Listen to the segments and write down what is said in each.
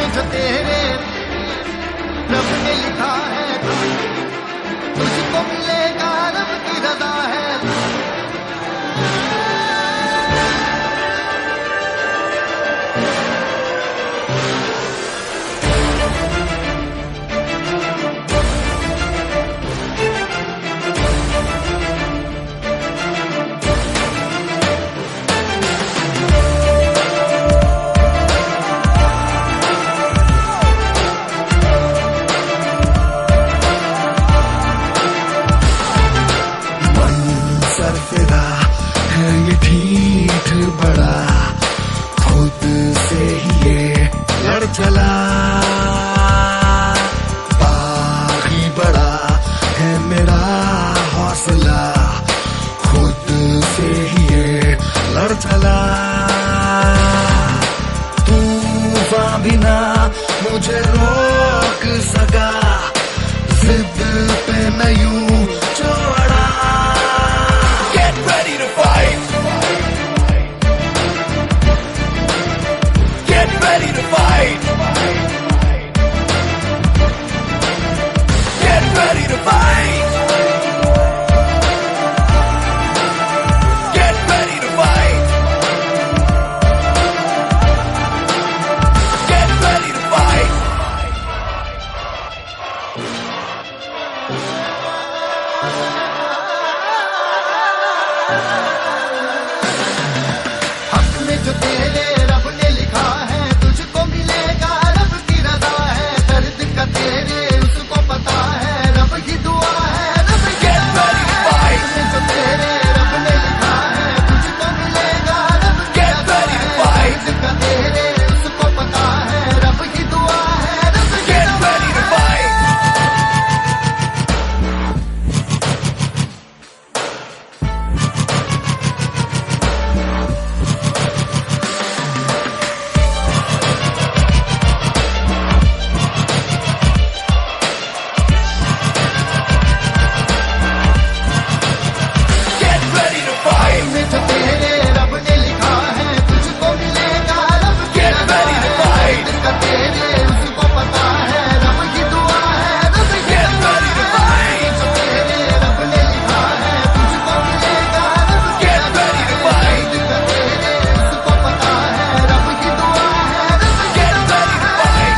में जो तेरे रब ने लिखा है तुझको मिलेगा रब की रजा है। ये ठीक बड़ा खुद से ही ये लड़ चला, बागी बड़ा है मेरा हौसला, खुद से ही ये लड़ चला। तूफान भी ना मुझे रोक सका, जिद पे मैं यूं छोड़ा। Get ready to fight. Get ready to fight. Get ready to fight. Get ready to fight. Get ready to fight. हक में जो तेरे रब ने लिखा है तुझको मिलेगा रब की रजा है। दर्द का तेरे उसको पता है रब की दुआ है रब की रजा है। हक में जो तेरे रब ने लिखा है तुझको मिलेगा रब की रजा है। दर्द का तेरे उसको पता है रब की दुआ है रब की रजा है। में जो तेरे रब ने लिखा है तुझको मिलेगा रब की रजा है। दर्द का तेरे उसको पता है रब की दुआ है रब की रजा है। जो तेरे रब ने लिखा है तुझको मिलेगा रब की रजा है। दर्द का तेरे उसको पता है रब की दुआ है रब की रजा है।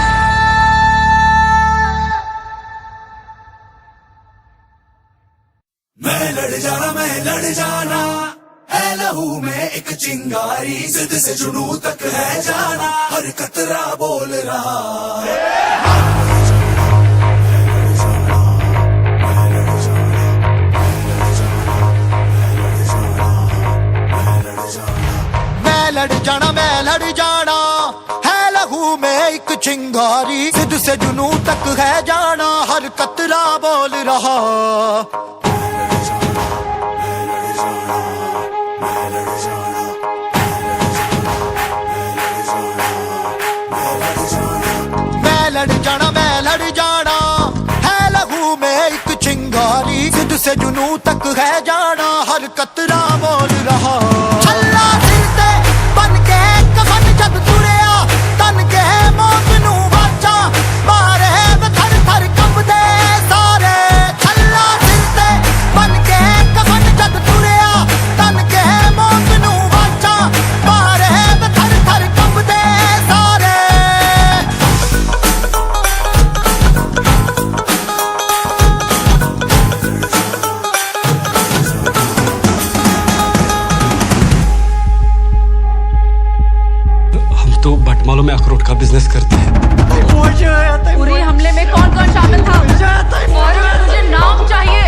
मैं लड़ जाना है लहू में एक चिंगारी, जिद से जुनू तक है जाना, हर कतरा बोल रहा। मैं लड़ जाना है लहू में एक चिंगारी, जिद से जुनू तक है जाना, हर कतरा बोल रहा। मैं लड़ जाना है लहू में एक चिंगारी, जिद से जुनू तक है जाना, हर कतरा बोल रहा। छल्ला सिर ते बन के कफन जद तुरिया, तन के मौत नू वाचा मारे थर थर कंबदे सारे। छल्ला सिर ते बन के कफन जद तुरिया, तन के मौत नू वाचा मारे थर थर कंबदे सारे। बटमालों में अखरोट का बिजनेस करते हैं। पूरे हमले में कौन कौन शामिल था? मुझे नाम चाहिए।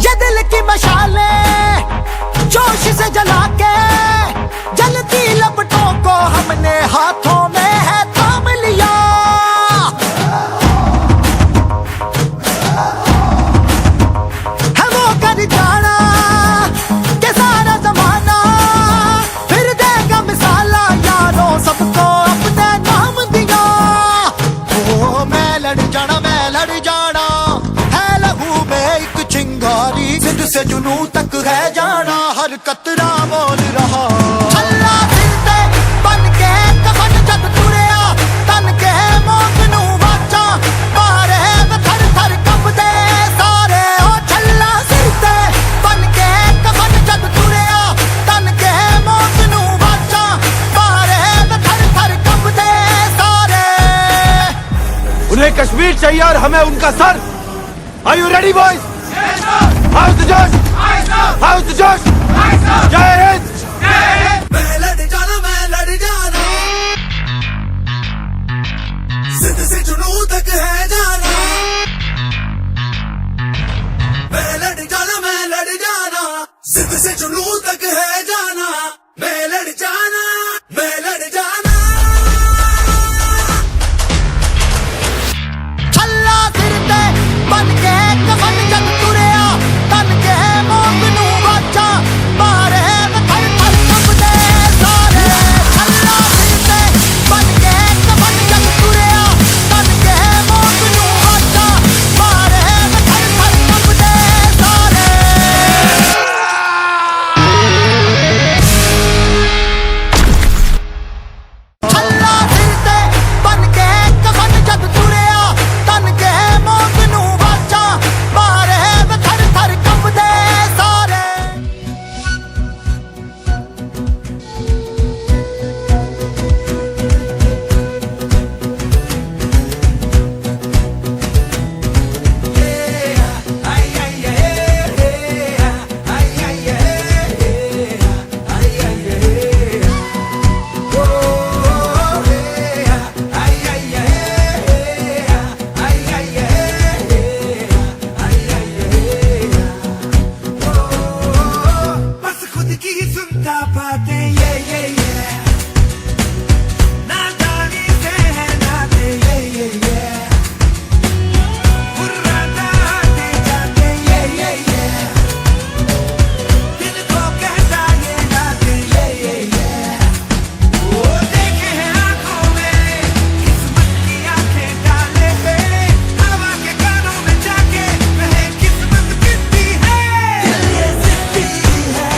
ये दिल की मशालें जोश से जला के, जलती लपटों को हमने हाथों में है थाम लिया। है वो कर जाना के सारा जमाना, फिर देगा मिसाला यारों सबको अपने नाम दिया। ओ मैं लड़ जाना है लहू में एक चिंगारी, जिद से जुनू तक है जाना, हर कतरा बोल रहा। छल्ला सिर ते बन के वीर चाहिए और हमें उनका sir. Are you ready, boys? Yes, sir. How's the josh? Aye, sir. How's the josh? Aye, sir. जय हिंद। मैं लड़ जाना जिद से जुनून तक है जाना। मैं लड़ जाना जिद से जुनून तक है जाना। मैं लड़ जाना छल्ला सिर ते बन के कफन जग तुरिया तन के मौत नू वाचा मारे थर थर कंबदे सारे। छल्ला सिर ते बन के कफन जग तुरिया तन के मौत नू वाचा मारे थर थर कंबदे सारे। छल्ला सिर ते बन के कफन जग तुरिया तन के मौत नू वाचा मारे थर थर कंबदे सारे। बस खुद की सुनता बातें ये नादानी से है नाते ये मुर्राता आते जाते ये दिल को कहता ये नाते ये वो देखे हैं आंखों में किस्मत की आंखें डाले पे हवा के कानों में जाके वह किस्मत कितनी है। दिल ये जिद्दी है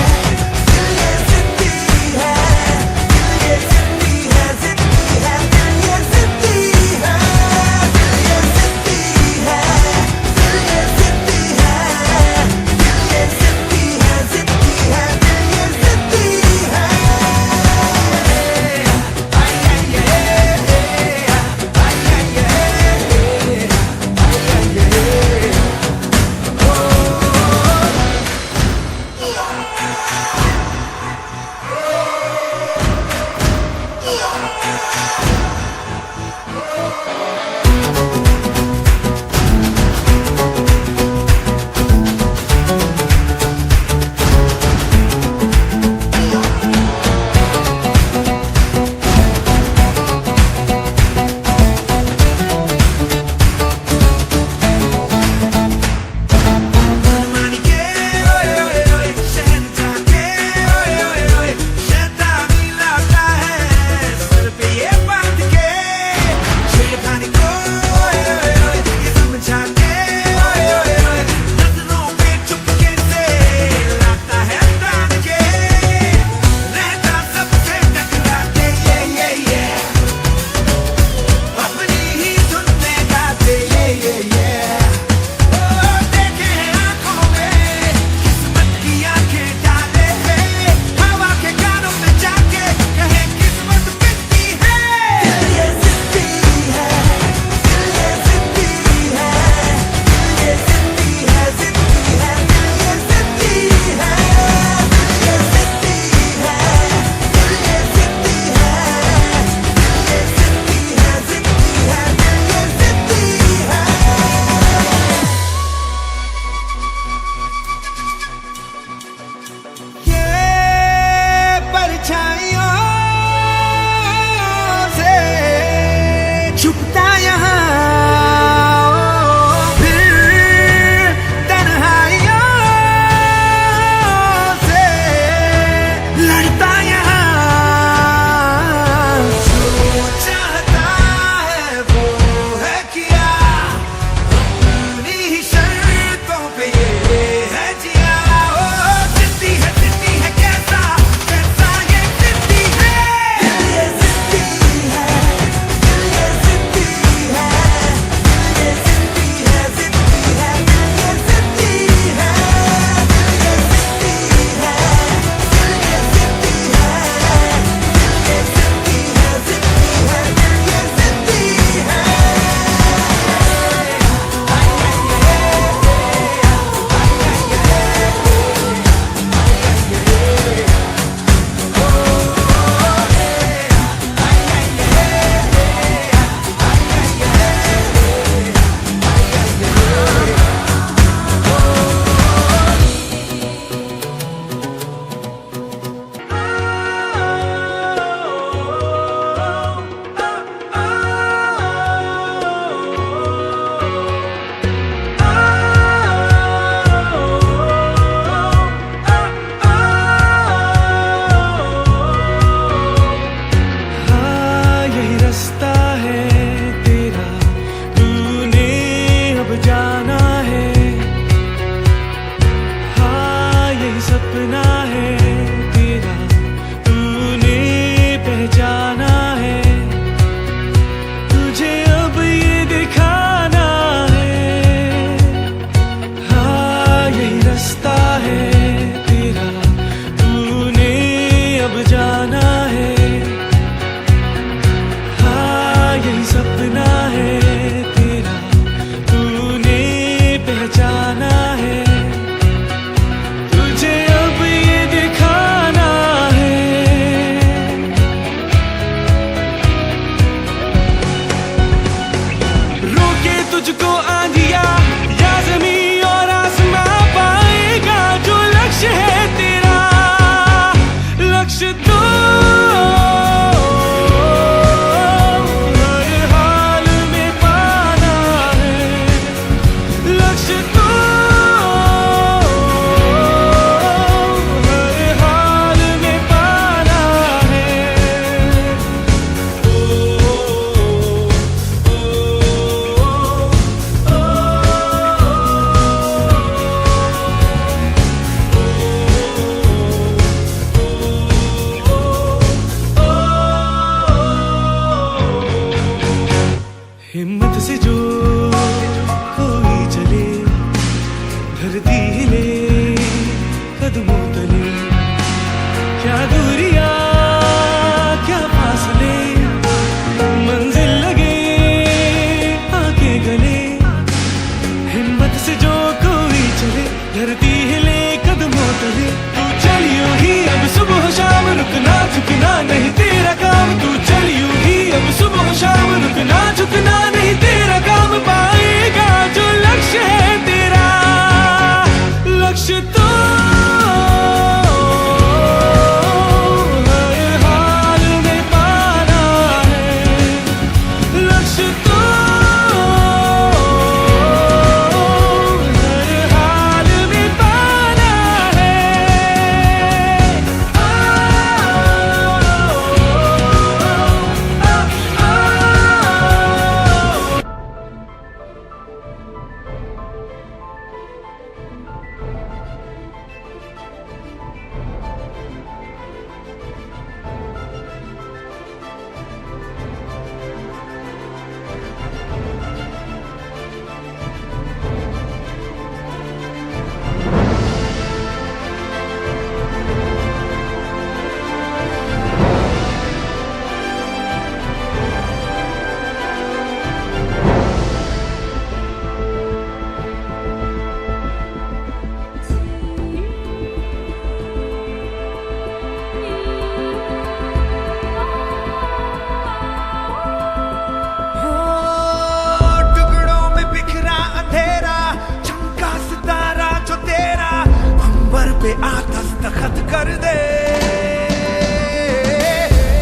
दस्तखत कर दे।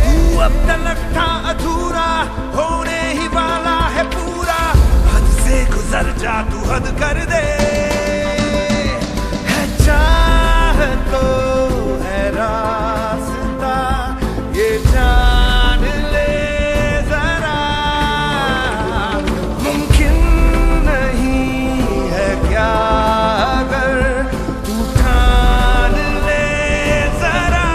तू अब तलक था अधूरा, होने ही वाला है पूरा। हद से गुजर जा, तू हद कर दे। है चाह तो है रास्ता, ये जान ले जरा। मुमकिन नहीं है क्या अगर तू ठान ले जरा।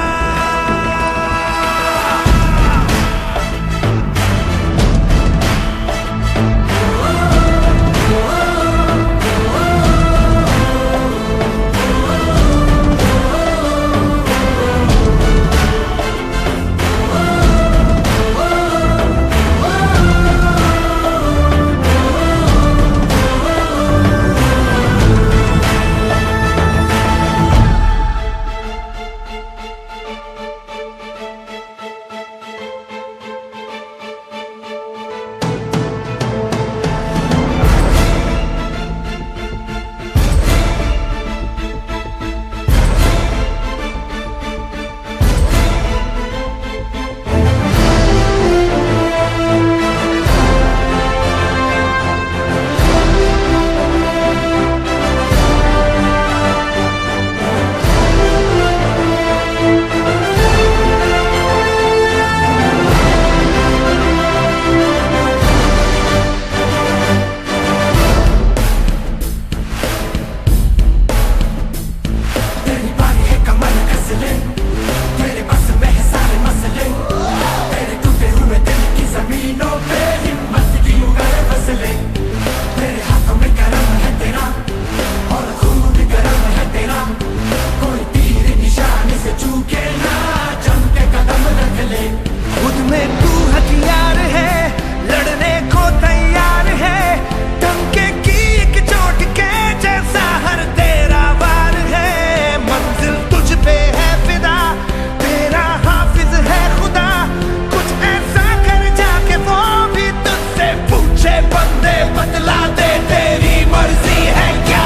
खुद में तू हथियार है, लड़ने को तैयार है। डंके की एक चोट के जैसा हर तेरा वार है। मंजिल तुझ पे है फिदा, तेरा हाफिज है खुदा। कुछ ऐसा कर जाके वो भी तुझसे पूछे, बंदे बतला दे तेरी मर्जी है क्या।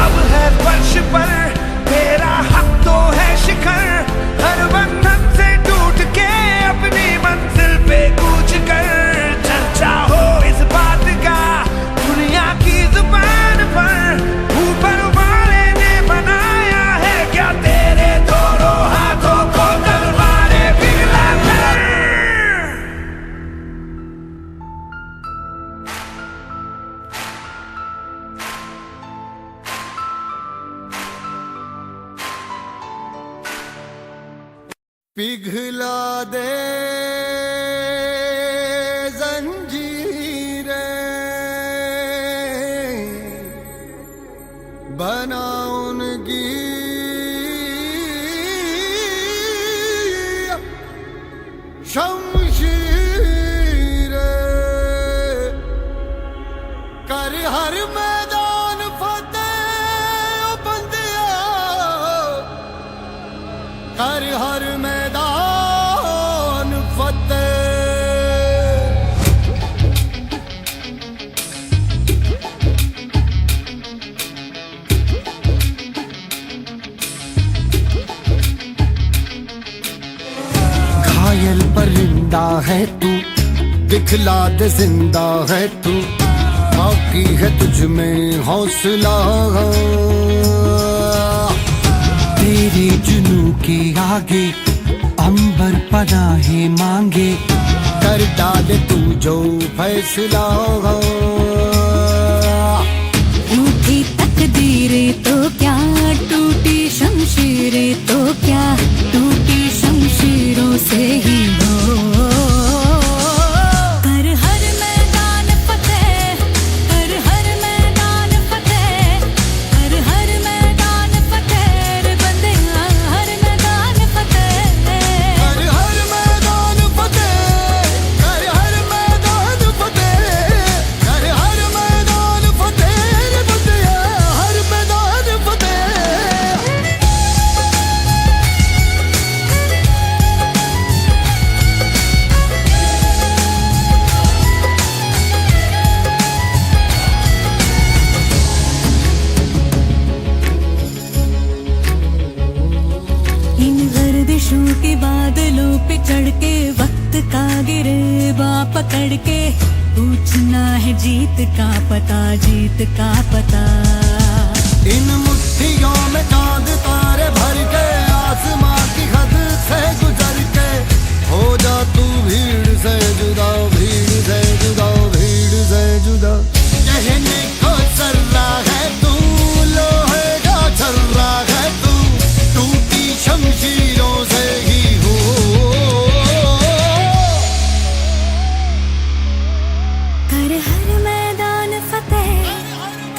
अब है फर्श पर तेरा हक तो है शिखर। हर बंधन से टूट के अपनी मंजिल पे कूच कर। चर्चा हो इस बात का दुनिया की जुबान पर, ऊपर वाले ने बनाया है क्या तेरे दोनों हाथों को तलवारें पिघला कर। पिघला दे जंजीरें, बना उनकी शमशीरें। कर हर मैदान फतेह ओ बंदिया, कर हर मैदान फतेह। घायल परिंदा है तू, दिखला दे जिंदा है तू, बाकी है तुझ में हौसला। तेरे जुनू के आगे अंबर पनाहे मांगे, कर डाले तू जो फैसला। टूटी तकदीरें तो क्या, टूटी शमशीरें तो क्या, टूटी शमशीरों से ही हो। कर हर मैदान फतेह, कर हर मैदान फतेह, कर हर मैदान फतेह रे बंदिया, हर मैदान फतेह। कर हर मैदान फतेह, कर हर मैदान फतेह, कर हर मैदान फतेह रे बंदिया, हर मैदान फतेह। इन गर्दिशों के बादलों पे चढ़ के, वक्त का गिरेबा पकड़ के, पूछना है जीत का पता, जीत का पता। इन मुट्ठियों में चांद तारे भर के, आसमां की हद से गुजर के, हो जा तू भीड़ से जुदा, भीड़ से जुदा, भीड़ से जुदा। कहने को सर्रा है तू, लोहे का छर्रा है तू, टूटी शमशीरों से ही हो। कर हर मैदान फतेह,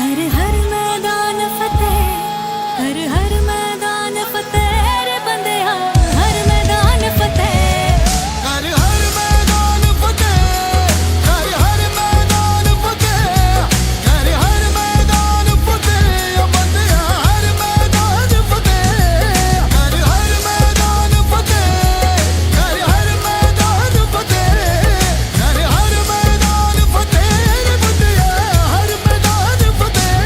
कर हर मैदान फतेह, कर हर मैदान फतेह रे बंदिया, हर मैदान फतेह। कर हर मैदान फतेह, कर हर मैदान फतेह, कर हर मैदान फतेह बंदिया, हर मैदान फतेह। कर हर मैदान फतेह, कर हर मैदान फतेह, कर हर मैदान फतेह रे बंदिया, हर मैदान फतेह।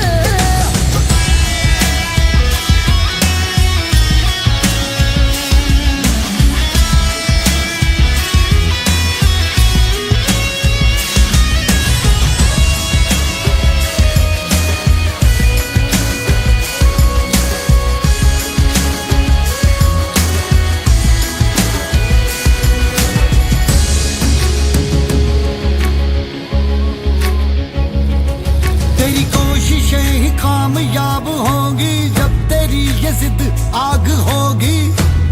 तेरी कोशिशें ही कामयाब होंगी, जब तेरी ये जिद आग होगी,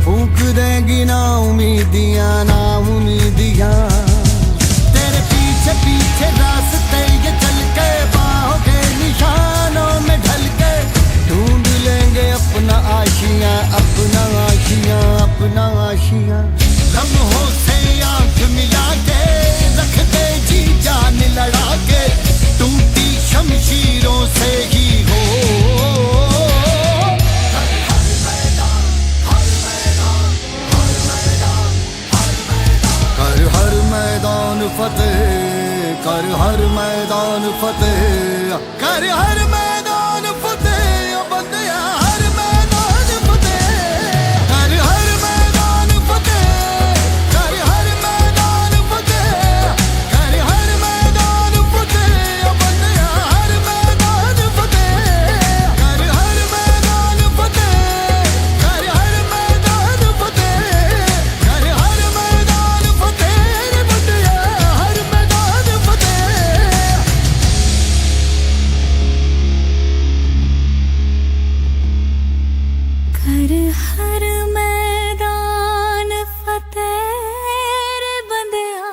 फूंक देंगी ना उम्मीदियां, ना उम्मीदियां। तेरे पीछे पीछे रास्ते ये चल के, बाहों के निशानों में ढल के, ढूंढ लेंगे अपना आशियां, अपना आशियां, अपना आशियां। लम्हों से आंख मिला के, रख दे जी जान लड़ा के, टूटी शमशीरों से ही हो। कर हर मैदान फतेह, कर हर मैदान फतेह, कर हर मैदान फतेह बंदिया, हर मैदान फतेह। कर हर मैदान फतेह, कर हर मैदान फतेह, कर हर मैदान फतेह बंदिया, हर मैदान फतेह। कर हर मैदान फतेह, कर हर मैदान फतेह, कर हर मैदान फतेह रे बंदिया, हर मैदान फतेह। कर हर मैदान फतेह रे बंदिया,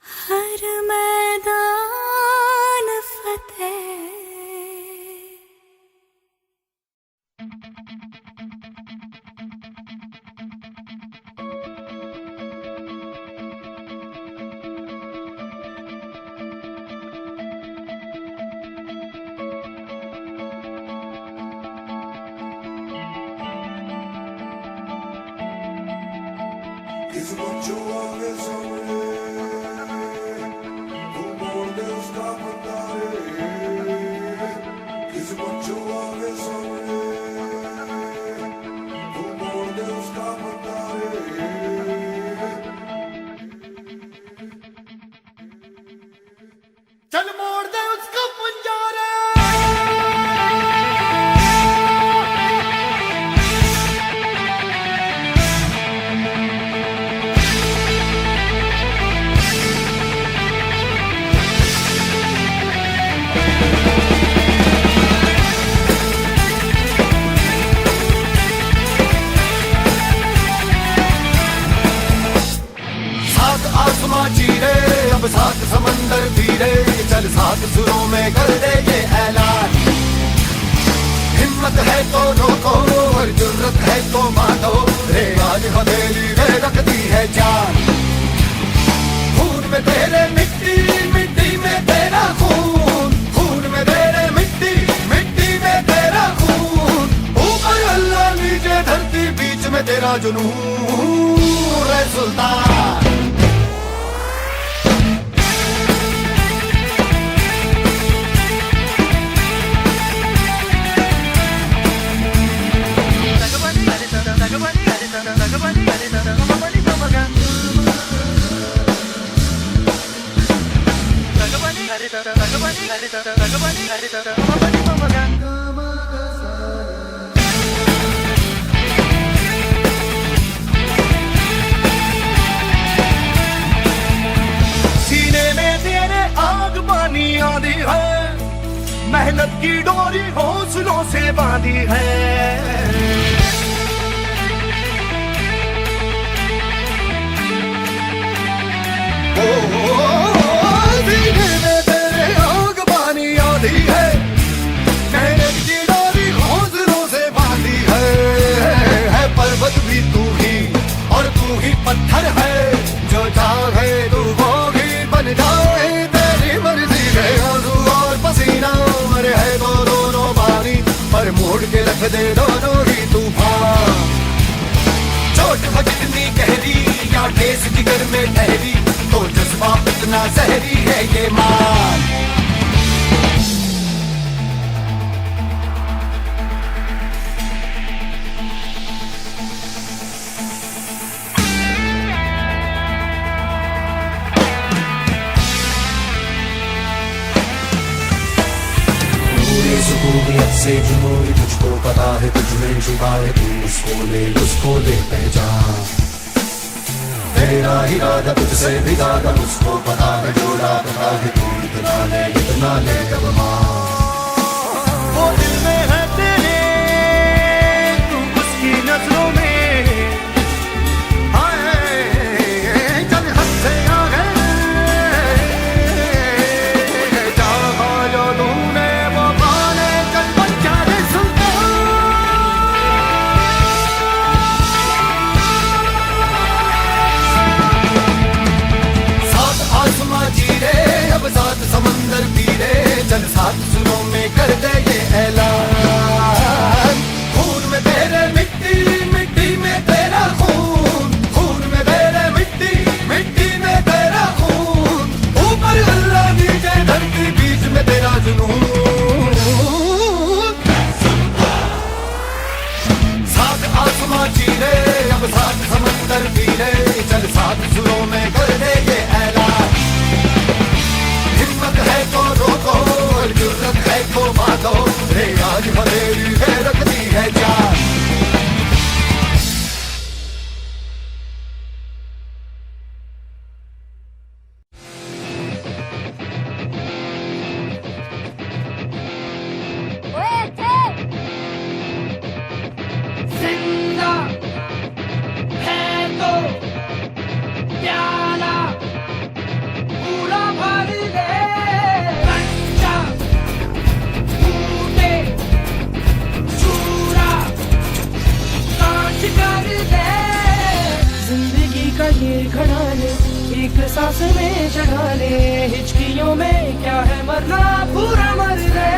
हर मैदान फतेह। Mucho a Deus, सात समंदर धीरे चल सात सुरों में कर दे ये ऐलान। हिम्मत है तो रोको और जुर्रत है तो मानो, रे आज हथेली में रख दी है जान। खून में तेरे मिट्टी मिट्टी में तेरा खून, खून में तेरे मिट्टी मिट्टी में तेरा खून। ऊपर अल्लाह नीचे धरती बीच में तेरा जुनून रे सुल्तान। सीने में तेरे आग पानी आंधी है, मेहनत की डोरी हौसलों से बांधी है। सीने में तेरे आग पानी आंधी है, मेहनत की डोरी हौसलों से बांधी है पर्वत भी तू ही और तू ही पत्थर है, जो चाहे तू वो भी बन जाए तेरी मर्जी है। आंसू और पसीना मरे है तो दोनों पानी, पर मोड़ के रख दे दोनों ही तूफान। चोट हो जितनी गहरी या ठेस जिगर में ठहरी, तो जज्बा इतना जहरी है ये मान। सुकूनियत से जुनून तुझको पता है, तुझ में छुपा है, तू उसको ले पहचान। तेरा इरादा तुझसे भी ज्यादा उसको पता है, जोड़ा पता है तू इतना ले अब वो दिल में है तेरे, तू उसकी नजरों में आए, चल हद से आ गए। चाहा जो तूने वो पाले, चल बन जा रे सुल्तान। सात आसमां चीरे अब सात समंदर तीरे, चल सात सुरों में कर दे ये ऐलान। खून में तेरे मिट्टी मिट्टी में तेरा खून, खून में तेरे मिट्टी मिट्टी में तेरा खून। ऊपर अल्लाह नीचे धरती बीच में तेरा जुनून। सात आसमां चीरे अब सात समंदर तीरे, चल सात सुरों में कर दे ये ऐलान। हिम्मत है तो रोको और जुर्रत है तो मानो, रे आज हथेली में रख दी है जान। जिंदा है तो प्याला पूरा भर ले, कच्चा टूटे चूरा काट कर दे। जिंदगी का ये घड़ा ले, एक सांस में चढ़ा ले, हिचकियों में क्या है मरना, पूरा मर ले।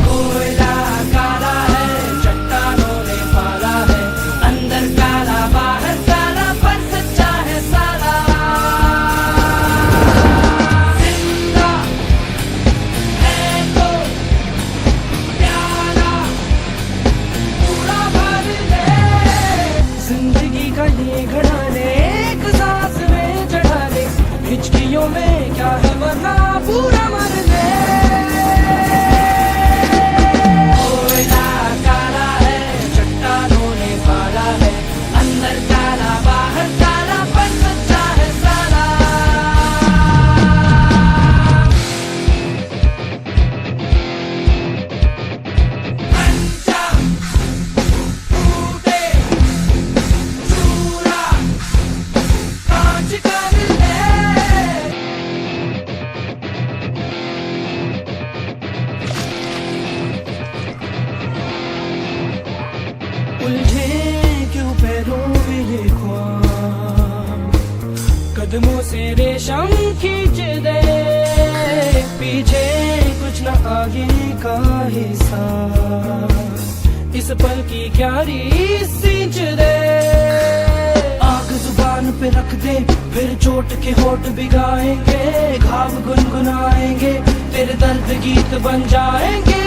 कोयला काला है, चट्टानों ने पाला है, अंदर काला बाहर काला, पर सच्चा है साला। जिंदा है तो प्याला पूरा भर ले। जिंदगी का ये घड़ा ले, एक सांस में चढ़ा ले, हिचकियों में क्या है वरना, पूरा मर उलझे क्यों पैरों में ये ख्वाब, कदमों से रेशम खींच दे, पीछे कुछ न आगे का हिसाब, इस पल की क्यारी सींच दे। आग जुबान पे रख दे, फिर चोट के होठ भिगाएंगे, घाव गुनगुनाएंगे, तेरे दर्द गीत बन जाएंगे।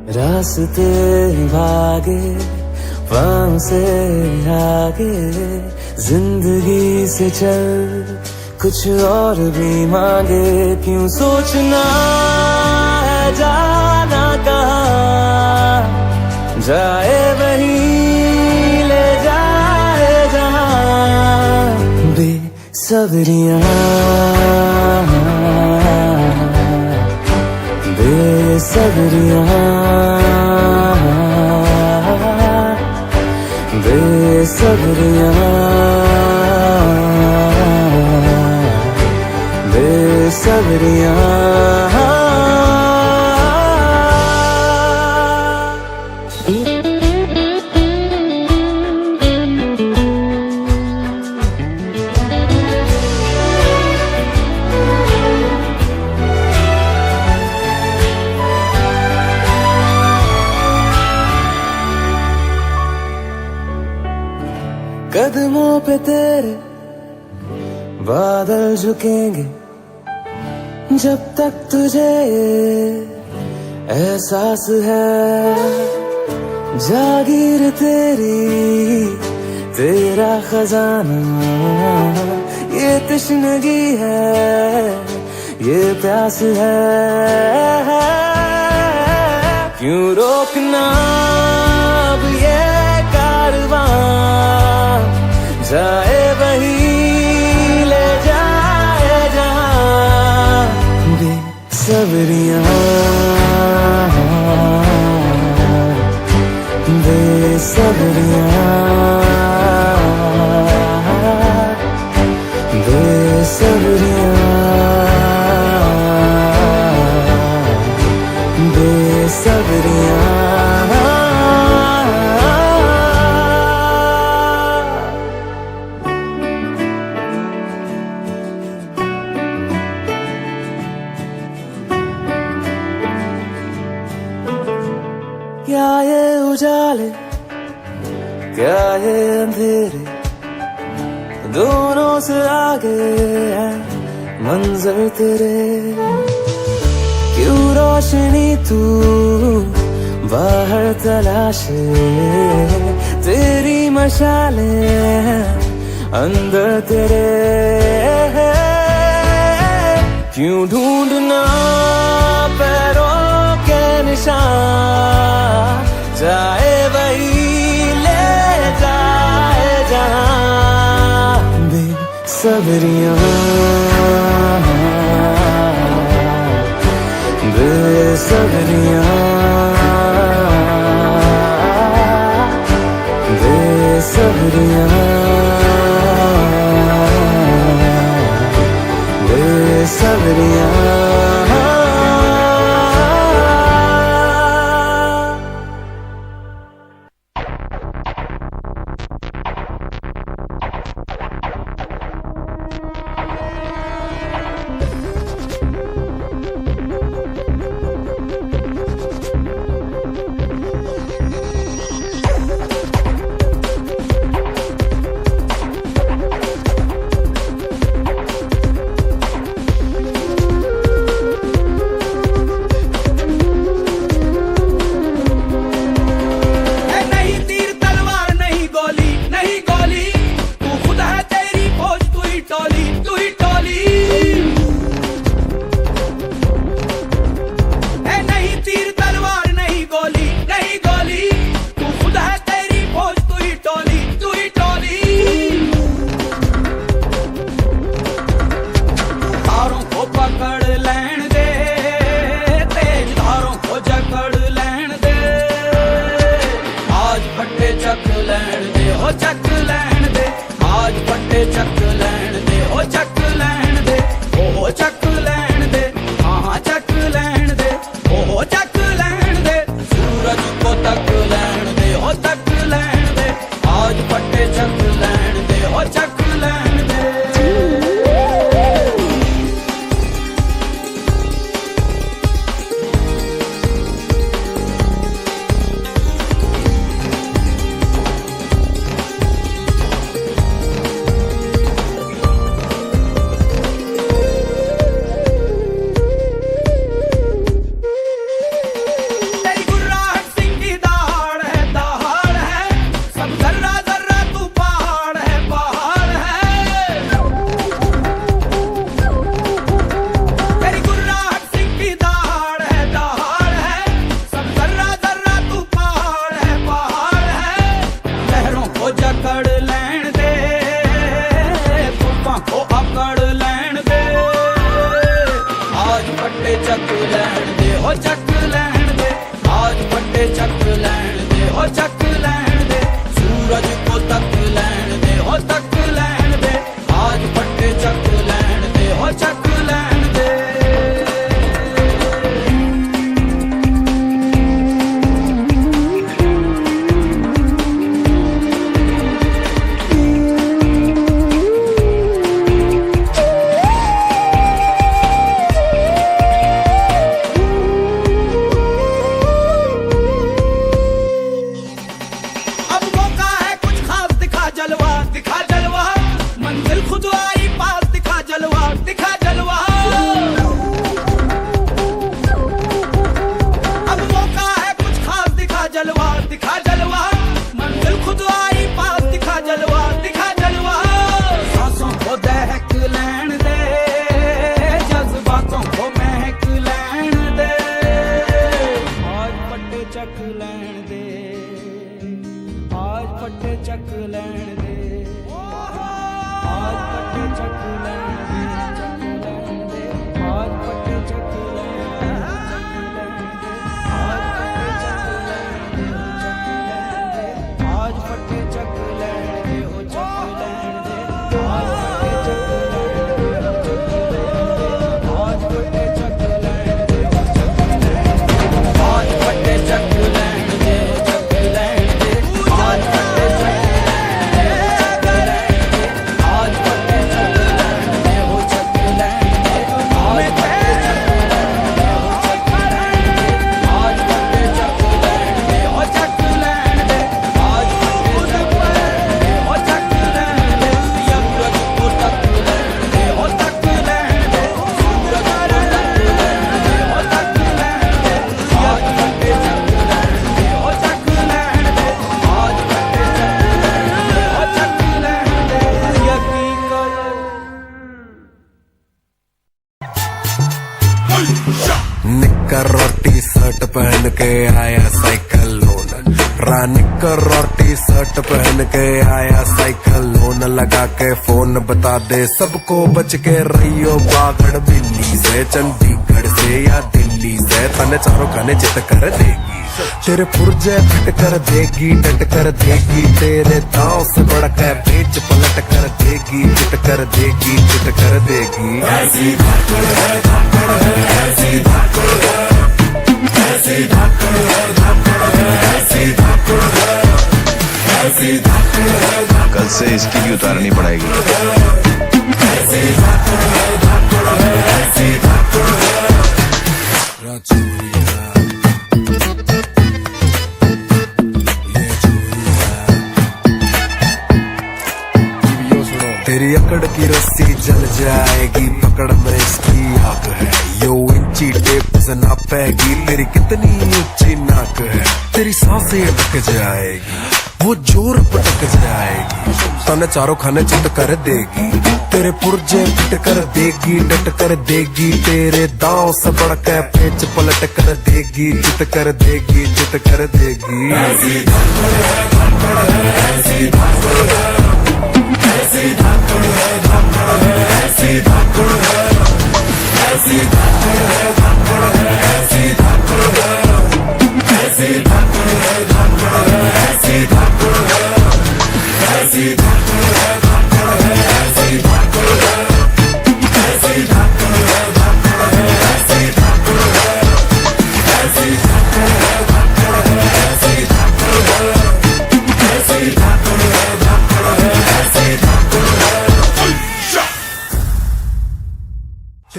रास्ते भागे पाँव से आगे, जिंदगी से चल कुछ और भी मांगे, क्यों सोचना है जाना कहाँ, जाए वहीं ले जाए जहाँ, बेसब्रियाँ बेसब्रियाँ बेसब्रियाँ बेसब्रियाँ। कदमों पे तेरे बादल झुकेंगे, जब तक तुझे एहसास है, जागीर तेरी तेरा खजाना, ये तश्नगी है ये प्यास है, क्यों रोकना अब ये कारवां, जाए वहीं ले जाए जहाँ, बेसब्रियाँ बेसब्रियाँ बेसब्रियाँ बेसब्रियाँ। क्या ये उजाले क्या ये अंधेरे, दोनों से आगे है मंजर तेरे, क्यों रोशनी तू बाहर तलाशे, तेरी मशालें अंदर तेरे, क्यों ढूंढना पैरों के निशान, जाए वही ले जाए जहाँ, बेसब्रियाँ बेसब्रियाँ बेसब्रियाँ बेसब्रियाँ। ओ चक लैण दे आज पट्टे चक लैण दे ओ चक लैण दे ओ चक लैण दे हाँ चक लैण दे ओ चक लैण दे सूरज को तक लैण दे ओ तक लैण दे आज पट्टे चक लैण दे ओ चक लैण दे तेरी गुर्राहट सिंह की दहाड़ है सब जर्रा जर्रा तू पहाड़ है तेरी गुर्राहट सिंह की दहाड़ है सब जर्रा जर्रा तू पहाड़ है लहरों को जकड़ लैण दे तूफान को अकड़ लैण दे आज पट्टे चक लैण दे हो चक लैण दे आज पट्टे चक लैण दे हो चक लैण दे सूरज को तक लैण दे हो तक लैण दे आज पट्टे चक लैण दे हो चक लैण दे अब मौका है कुछ खास दिखा जलवा मंजिल खुद आई पास दिखा जलवा अब मौका है कुछ खास दिखा जलवा मंजिल खुद आई पास दिखा जलवा सांसों को दहक लैण दे जज्बातों को महक लैण दे आज पट्टे चक लैण दे आज पट्टे चक लैण दे आज पट्टे चक लैण दे आज पट्टे चक लैण दे आज पट्टे चक लैण दे ओ चक लैण दे आज पट्टे चक लैण दे आज पट्टे चक लैण दे चक लैण दे आज पट्टे चक लैण दे आज पट्टे चक लैण दे ओ चक लैण दे आज पट्टे चक लैण दे आज पट्टे चक लैण दे ओ चक लैण दे आज पट्टे चक लैण दे ओ चक लैण दे यमरज को तक लैण दे ओ तक लैण दे सूरज को तक लैण दे ओ तक लैण दे आज पट्टे चक लैण दे ओ चक लैण दे आज पट्टे चक लैण दे ओ चक लैण दे यकीन कर निक्कर और टी शर्ट पहन के आया साइकिल लोन निक्कर और टी शर्ट पहन के आया साइकिल लोन लगा के फोन बता दे सबको बच के रहियो बागड़ बिल्ली से चंडीगढ़ से या दिल्ली से तने चारों खाने चित कर देगी तेरे पुर्जे फिट कर देगी डट कर देगी तेरे दांव से बढ़ के पेच पलट कर देगी चित कर देगी चित कर देगी ऐसी धाकड़ है धाकड़ है ऐसी धाकड़ है ऐसी धाकड़ है धाकड़ है ऐसी धाकड़ है ऐसी धाकड़ है कल से इसकी भी उतारनी पड़ेगी ऐसी धाकड़ है धाकड़ है ऐसी धाकड़ है राजूरिया तेरी अकड़ की रस्सी जल जाएगी पकड़ में इसकी आग है यो इंची टेप से नापेगी तेरी कितनी ऊंची नाक है तेरी सांसें अटक जाएगी वो जोर पटक जाएगी तने चारों खाने चित कर देगी तेरे पुर्जे फिट कर देगी डट कर देगी तेरे दांव से बढ़ के पेच पलट कर देगी चित कर देगी चित कर देगी ऐसी धाकड़ है धाकड़ है ऐसी धाकड़ है ऐसी धाकड़ है धाकड़ है ऐसी धाकड़ है ऐसी धाकड़ है धाकड़ है ऐसी धाकड़ है ऐसी धाकड़ है धाकड़ है ऐसी धाकड़ है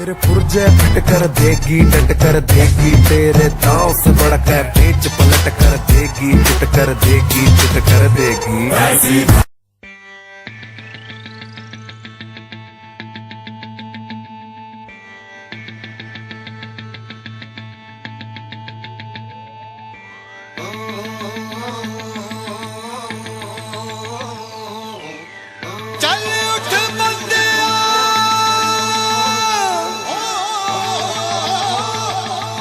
तेरे पुर्जे फिट कर देगी, डट कर देगी, तेरे दांव से बढ़कर पेच पलट कर देगी, चिट कर देगी, चिट कर देगी ऐसी। चल उठ बंदिया,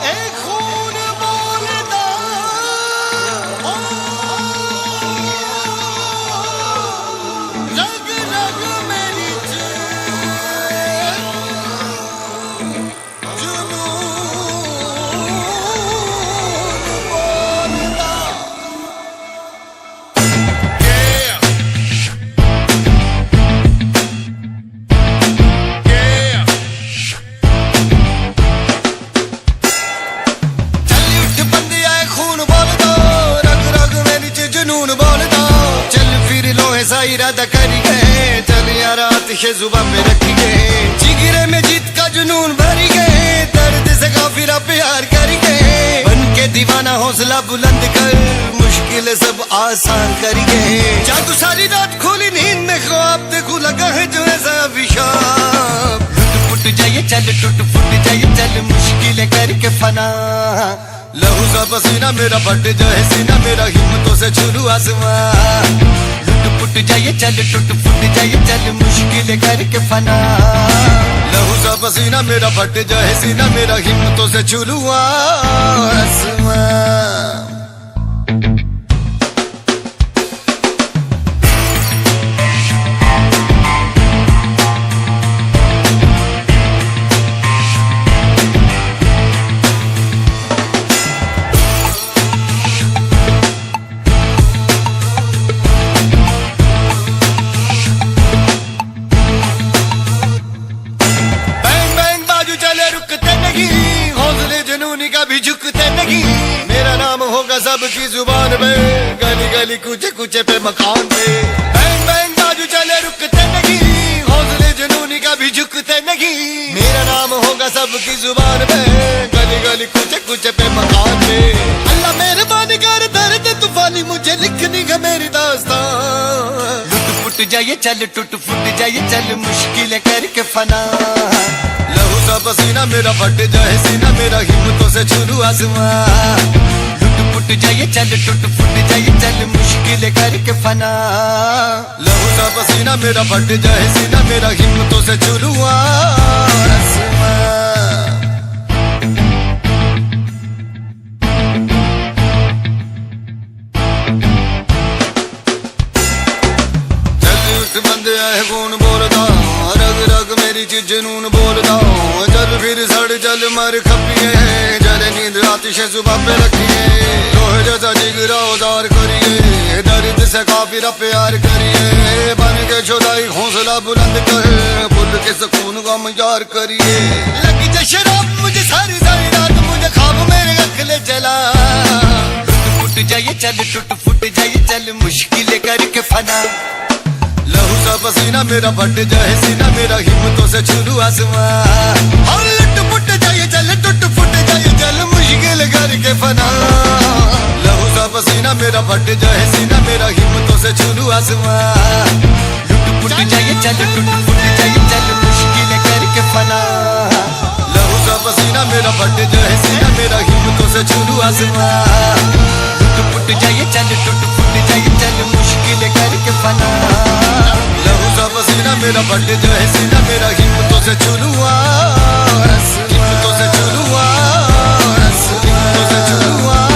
ए खून बोलदा, रग रग मेरी जुनून बोलदा, चल फिर लोहे सा इरादा करिए, चल यार आतिशे जुबान पे रखिए, जिगरे में जीत का जुनून भरिए, दर्द से काफिरा प्यार करिए, बन के दीवाना हौसला बुलंद कर, मुश्किल सब आसान करिए, जादू सारी रात खोली नींद में ख्वाब देखूं लगा है जो ऐसा अभिशाप, लुट फुट जाइए चल टूट फुट जाइए चल मुश्किलें करके फना, लहू सा पसीना मेरा फट जाए सीना मेरा हिम्मतों से छू आसमां, लुट फुट जाइए चल टूट फुट जाइए चल मुश्किलें करके फना, लहू सा पसीना मेरा फट जाए सीना मेरा हिम्मतों से छू आसमां। कभी झुकते नहीं, मेरा नाम होगा सबकी जुबान पे, गली गली कूचे कूचे पे मकान पे, बैंग बैंग बाजू चले रुकते नहीं, हौसले जुनूनी कभी झुकते नहीं, मेरा नाम होगा सबकी जुबान पे, गली गली कूचे कूचे पे मकान पे, अल्लाह मेहरबानी कर दर्द तूफानी मुझे लिखनी है मेरी दास्तान, लुट फुट जाइए चल टूट फुट जाइए चल मुश्किलें करके फना, लहू सा पसीना मेरा फट जाए सीना मेरा हिम्मतों से छू आसमां, लुट फुट जाइए चल टूट फुट जाइए चल मुश्किलें करके फना, लहू सा पसीना मेरा फट जाए सीना मेरा हिम्मतों से छू आसमां। बंदे आए कौन बोलदा, रग रग मेरी चीज जुनून बोलदा, चल फिर सड़ चल मर खपिए, जले नींद आतिशे जुबान पे रखिए, लोहे जैसा जिगरा उदार करिए, दर्द से काफिरा प्यार करिए, बन के खुदाई हौसला बुलंद कर, भूल के सुकून का मजार करिए, लगी जा शराब मुझे सारी सारी रात मुझे ख्वाब मेरे अखले चला, टूट फुट जाइए चल टूट फुट जाइए चल मुश्किलें करके फना, लहू सा पसीना मेरा फट जाए सीना मेरा हिम्मतों से छू आसमां, लुट फुट जाइए चल टूट फुट जाइए चल मुश्किल करके फना, लहू सा पसीना मेरा फट जाए सीना मेरा हिम्मतों से छू आसमां, लुट फुट जाइए चल टूट फुट जाइए चल मुश्किल करके फना, लहू सा पसीना मेरा फट जाए सीना मेरा हिम्मतों से छू आसमां, लुट फुट जाइए चल टूट फुट जाइए चल मुश्किल करके फना, लहू सा पसीना मेरा फट जाए सीना मेरा हिम्मतों से छू आसमां, हिम्मतों से छू आसमां, हिम्मतों से छू आसमां।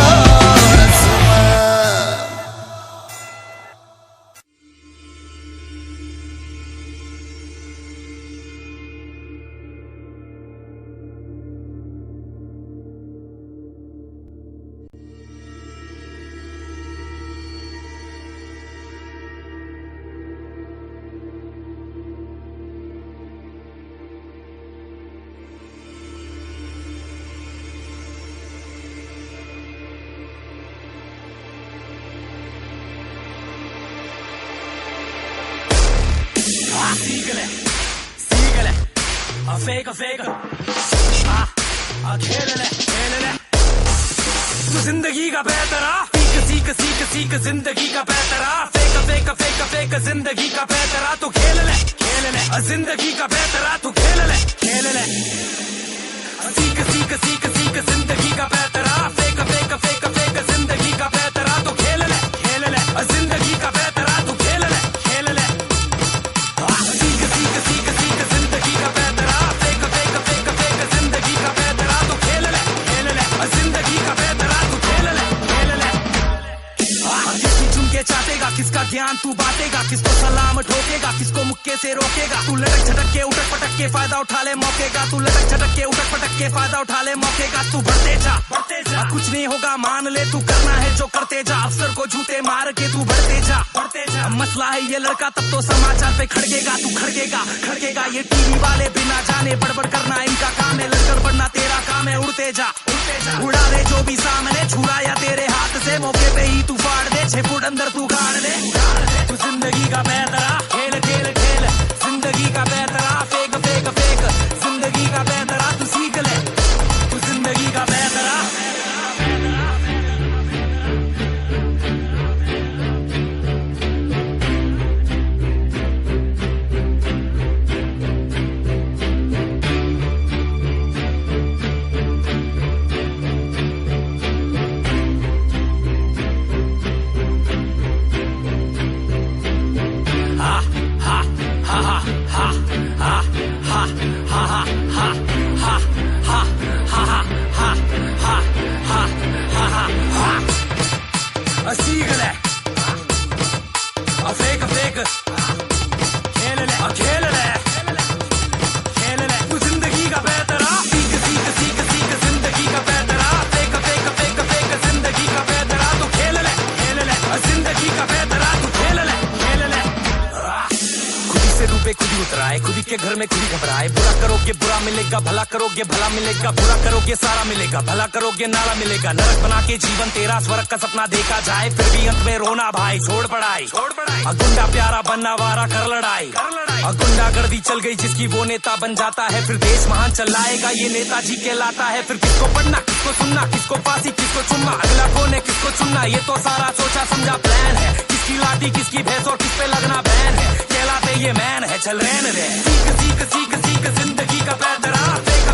फेक खेल ले तू जिंदगी का बेहतरा सीख जिंदगी का बेहतरा फेक जिंदगी का बेहतरा तू खेल ले जिंदगी का बेहतरा तू खेल ले सीख जिंदगी का बेहतरा फेक जिंदगी का बेहतरा तू खेल ले जिंदगी का बेहतरा तू खेल ले सीख जिंदगी का बेहतरा फेक जिंदगी का बेहतरा तू खेल ले जिंदगी का बेहतरा तू खेल ले किसकी झुमके चाटेगा किसका ज्ञान तू बांटेगा किसको सलाम ठोकेगा किसको मुक्के से रोकेगा तू लटक झटक के उठक पटक के फायदा उठा ले मौके का तू लटक झटक के उठक पटक के फायदा उठा ले मौके का तू बढ़ते जा कुछ नहीं होगा मान ले तू करना है जो करते जा अफसर को झूठे मार के तू बढ़ते जा मसला है ये लड़का तब तो समाचार पे खड़केगा तू खड़केगा ये टीवी वाले बिना जाने बड़बड़ करना इनका काम है लड़कर बढ़ना तेरा काम है उड़ते जा उड़ा दे जो भी सामने छुड़ा या तेरे हाथ से मौके पे ही तू फाड़ दे 6 फुट अंदर तू गाड़ दे तू जिंदगी का बेहतरा खेल जिंदगी का बेहतरा फेक जिंदगी का बेहतरा तू सीख ले तू जिंदगी का बेहतरा सीख ले फेक खेल ले तू जिंदगी का बेहतरा सीख जिंदगी का बेहतरा फेक जिंदगी का बेहतरा तू खेल ले जिंदगी का बेहतरा तू खेल ले खुद से रूपे खुद ही उतराए खुद के घर में खुद घबराए बुरा करोगे बुरा मिलेगा भला करोगे भला मिलेगा बुरा करोगे सारा मिलेगा भला करोगे नाला मिलेगा नरक बना के जीवन तेरा स्वर्ग का सपना देखा जाए फिर भी अंत में रोना भाई छोड़ पढ़ाई गुंडा प्यारा बनना वारा कर लड़ाई गुंडागर्दी चल गई जिसकी वो नेता बन जाता है फिर देश महान चलाएगा ये नेताजी कहलाता है फिर किसको पढ़ना किसको सुनना किसको फांसी किसको चुनना अगला कौन है किसको चुनना ये तो सारा सोचा समझा प्लान है किसकी लाठी किसकी भैंस और किस पे लगना बैन है कहलाते ये मैन है चल रहने दे सीख जिंदगी का बेहतरा फेक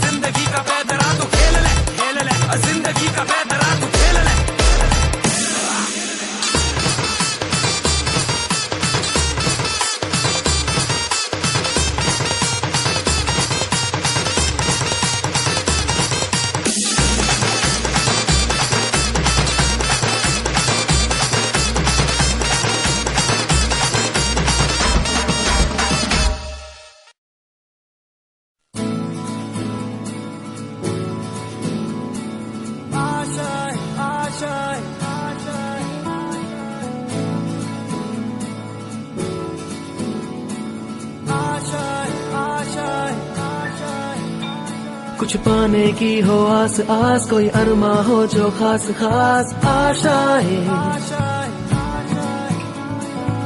जिंदगी का बेहतरा तू खेल ले जिंदगी का बेहतरा तू खेल ले कुछ पाने की हो आस कोई अरमा हो जो खास आशाएं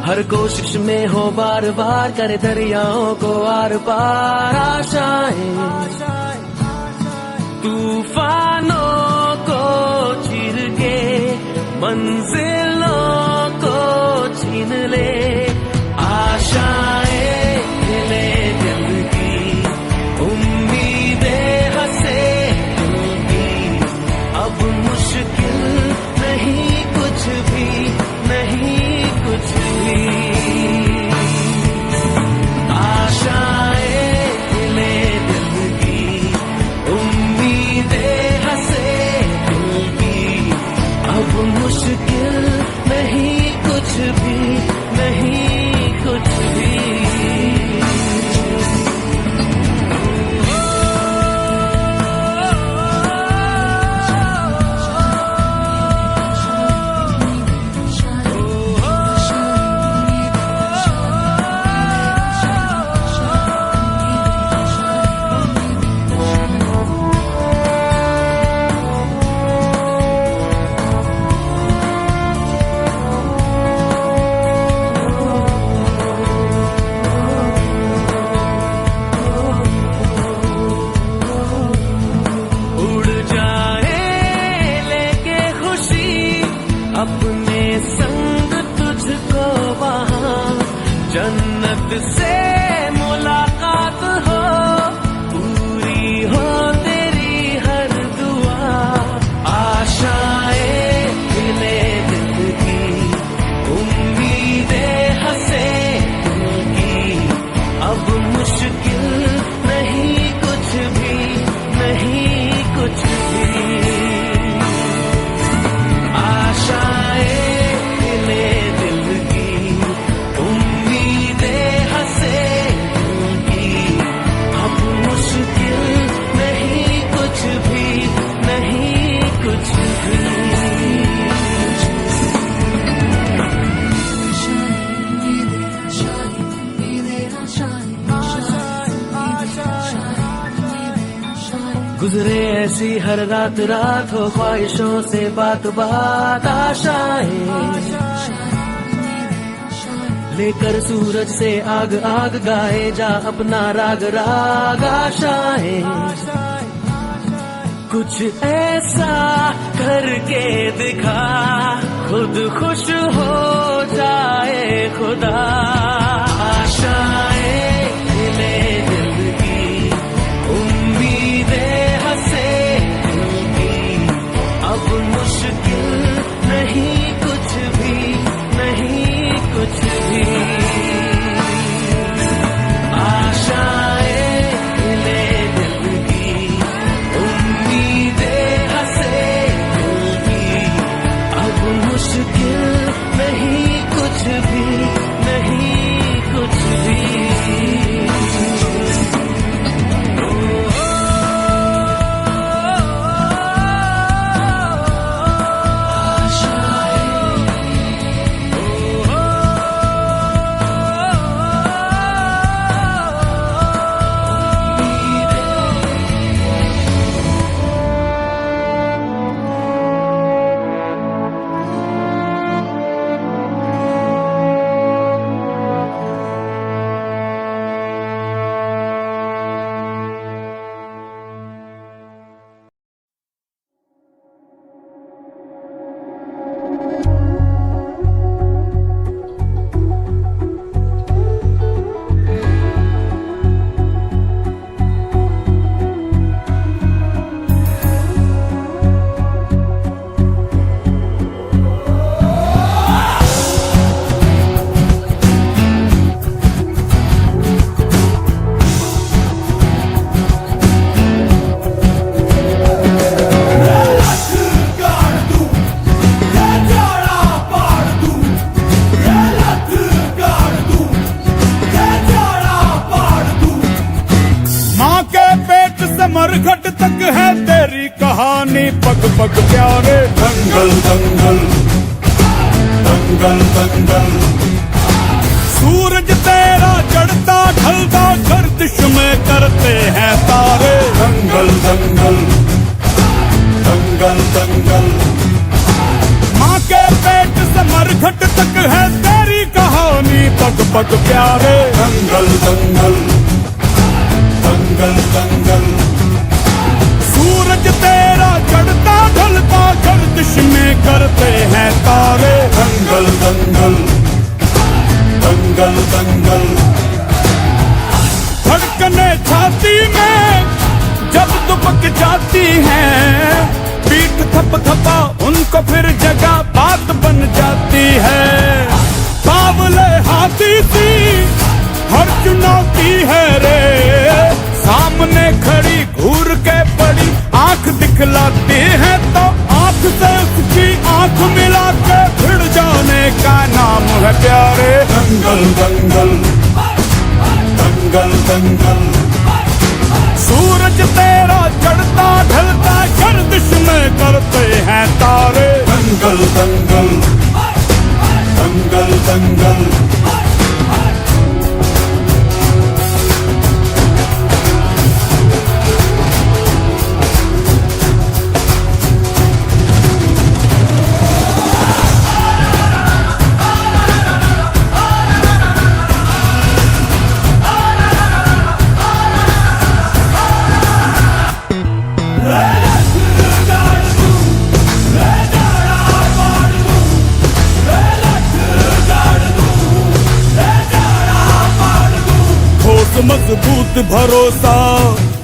हर कोशिश में हो बार करे दरियाओं को आर पार आशाएं तूफानों को चीर के मंजिलों को छीन ले आशाएं खिले दिल की उम्मीदें हंसे दिल की अब मुश्किल नहीं कुछ भी आशाएं खिले दिल की उम्मीदें हंसे दिल की अब मुश्किल नहीं कुछ भी अपने संग तुझको वहाँ जन्नत से मुलाकात हो, पूरी हो तेरी हर दुआ। आशाएं खिले दिल की, उम्मीदें हंसे दिल की, अब मुश्किल नहीं कुछ भी, नहीं कुछ भी। आशाएं खिले दिल की, उम्मीदें हंसे दिल की, अब मुश्किल नहीं कुछ भी, नहीं कुछ भी। गुजरे ऐसी हर रात रात हो, ख्वाहिशों से बात बात। आशाएं लेकर सूरज से आग आग, गाए जा अपना राग राग। आशाएं कुछ ऐसा करके दिखा, खुद खुश हो जाए खुदा। आशाएं खिले दिल की, उम्मीदें हंसे दिल की, अब मुश्किल नहीं कुछ भी, नहीं कुछ भी। आशाएं खिले दिल की, उम्मीदें हंसे दिल की, अब मुश्किल नहीं कुछ भी, नहीं कुछ भी। मरघट तक है तेरी कहानी, पग पग प्यारे। दंगल दंगल दंगल दंगल, सूरज तेरा चढ़ता ढलता गर्दिश में करते हैं तारे। दंगल दंगल दंगल दंगल, माँ के पेट से मरघट तक है तेरी कहानी, पग पग प्यारे। दंगल दंगल दंगल दंगल, सूरज तेरा चढ़ता ढलता गर्दिश में करते हैं तारे। दंगल दंगल दंगल दंगल, धड़कने छाती में जब दुबक जाती हैं, पीठ थप थपा उनको फिर जगह बात बन जाती है। बावले हाथी सी हर चुनौती है रे, सामने खड़ी घूर के पड़ी आंख दिखलाती है, तो आंख से उसकी आंख मिला के भिड़ जाने का नाम है प्यारे। दंगल दंगल दंगल दंगल, सूरज तेरा चढ़ता ढलता गर्दिश में करते हैं तारे। दंगल दंगल दंगल दंगल, मजबूत भरोसा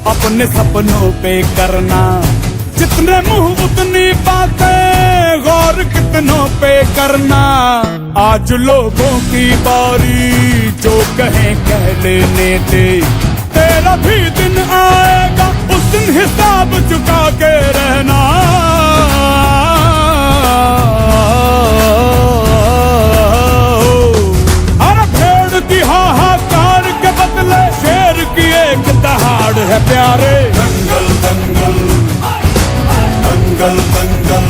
अपने सपनों पे करना, जितने मुंह उतनी बातें, गौर कितनों पे करना। आज लोगों की बारी, जो कहें कह लेने दे, तेरा भी दिन आएगा, उस दिन हिसाब चुका के रहना। अरे भेड़ की हाहाकार के बदले शेर की एक दहाड़ है प्यारे। दंगल दंगल दंगल दंगल,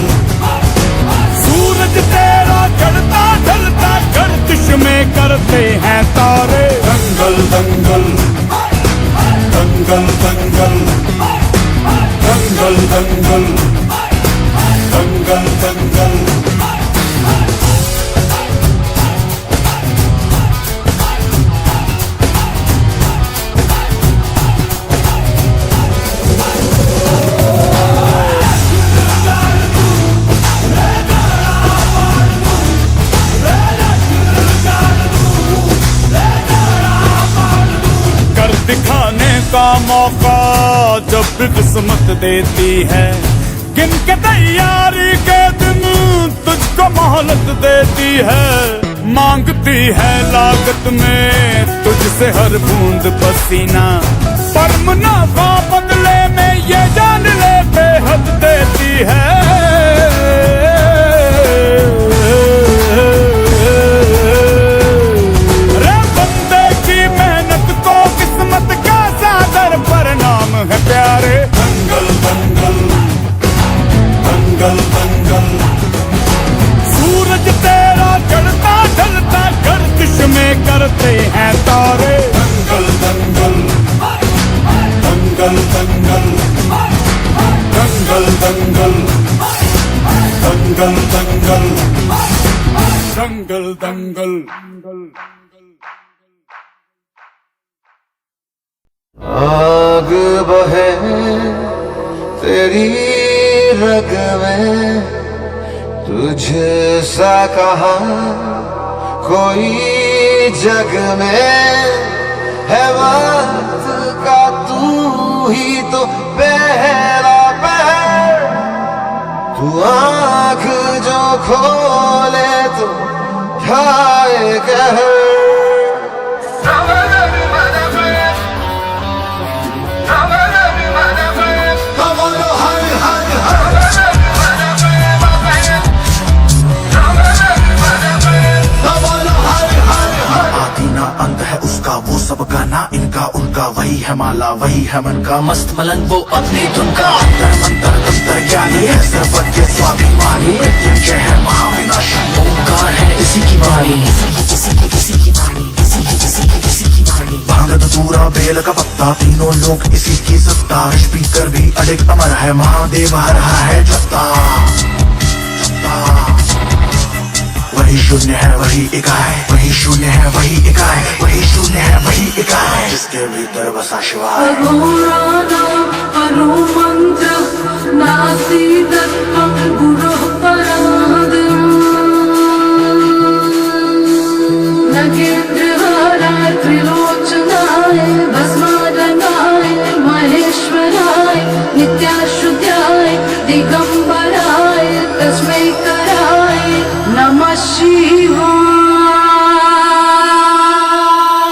सूरज तेरा चढ़ता ढलता गर्दिश में करते हैं तारे। दंगल दंगल दंगल दंगल दंगल दंगल दंगल दंगल। दिखाने का मौका जब भी किस्मत देती है, गिन के तैयारी के दिन तुझको मोहलत देती है। मांगती है लागत में तुझसे हर बूंद पसीना, पर मुनाफा बदले में ये जान ले बेहद देती है। परिणाम है प्यारे। दंगल दंगल दंगल दंगल, सूरज तेरा चढ़ता ढलता गर्दिश में करते हैं तारे। दंगल दंगल दंगल दंगल दंगल दंगल दंगल दंगल दंगल दंगल। आग बहे तेरी रग में, तुझसा कहाँ कोई जग में है। वक्त का तू ही तो पहला पहर, तू आँख जो खोले तो ढाए कहर। वो सब गाना इनका उनका, वही है माला वही है मन का मस्त मलंग, वो अपनी धुन का अंतर मंतर अंतर ज्ञानी है, सर्वज्ञ स्वाभिमानी, मृत्युंजय है महाविनाशी, ओंकार है इसी की वाणी, इसी की वाणी, इसी की वाणी। भांग धतूरा बेल का पत्ता, तीनों लोग इसी की सत्ता, स्पीकर भी अडिग अमर है, महादेव आ रहा है जत्ता। वही शून्य है वही इकाई, वही शून्य है वही इकाई, वही शून्य है वही इकाई, जिसके भीतर बसा शिवाय। अरो मंत्र नास्ति तत्त्वं गुरुः परादिम्, नगेन्द्रहाराय त्रिलोचनाय भस्मादनाय महेश्वराय नित्याशुद्धाय दिगंबराय तस्मै कराय नमः शिवाय।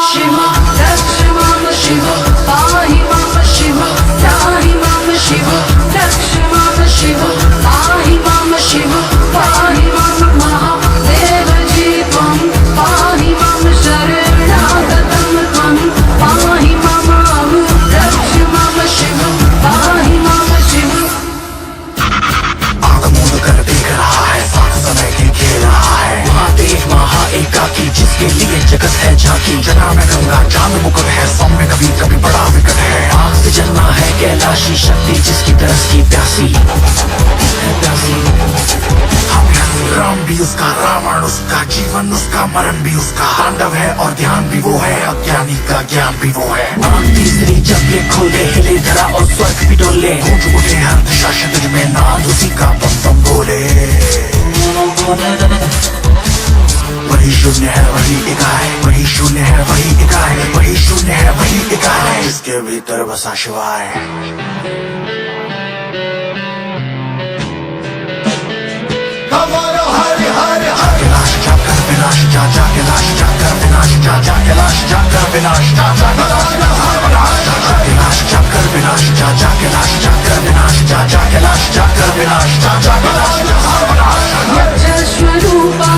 शिव रक्ष मां शिव, पाहि मां शिव, त्राहि मां शिव, रक्ष मां शिव, पाहि मां शिव, पाहि मां महादेव जी त्वं, पाहि मां शरणागतं त्वं, पाहि मां रक्ष मां शिव, पाहि मां शिव। आंख मूंद कर देख रहा है, साथ समय के खेल रहा है, महादेव महा एकाकी, जिसके लिए जगत है झांकी। जना में गंगा चांद मुकुट है, सौम्य कभी कभी बड़ा विकट है, आग से जलना है कैलाशी शक्ति, जिसकी तरस की प्यासी राम भी उसका, रावण उसका, जीवन उसका, मरण भी उसका, तांडव है और ध्यान भी वो है, अज्ञानी का ज्ञान भी वो है। नाम तीसरी जब ये खोले, हिले धरा और स्वर्ग भी डोले, गूंज उठे हर दिशा शब्द में, नाद उसी का बम बम बोले। वही शून्य है वही इकाई, वही शून्य है वही इकाई, वही शून्य है वही इकाई, इसके भीतर बसा शिवाय। जाके लाश जाकर विनाश, जाके लाश जाकर विनाश, जाके लाश जाकर विनाश, जाके लाश जाकर विनाश, जाके लाश जाकर विनाश, जाके लाश जाकर विनाश, जाके लाश जाकर विनाश। स्वरूपा